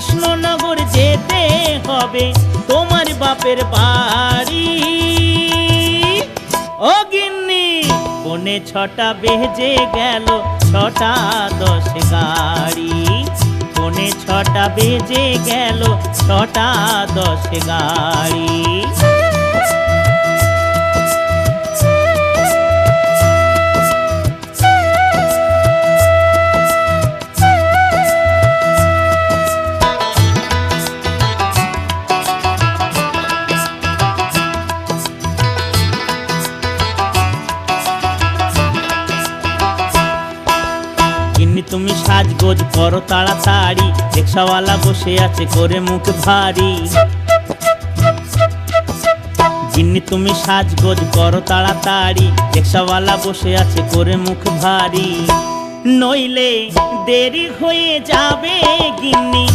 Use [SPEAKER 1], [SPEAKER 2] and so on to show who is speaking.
[SPEAKER 1] কৃষ্ণনগর যেতে হবে তোমার বাপের বাড়ি। ও গিন্নি পৌনে 6টা বেজে গেল, 6টা 10 গাড়ি। পৌনে 6টা বেজে গেল, 6টা 10 গাড়ি। গিন্নি তুমি সাজগোজ করো তাড়াতাড়ি, রিকশাওয়ালা বসে আছে করে মুখ ভারী। গিন্নি তুমি সাজগোজ করো তাড়াতাড়ি, রিকশাওয়ালা বসে আছে করে মুখ ভারী। নইলে দেরি হয়ে যাবে গিন্নি।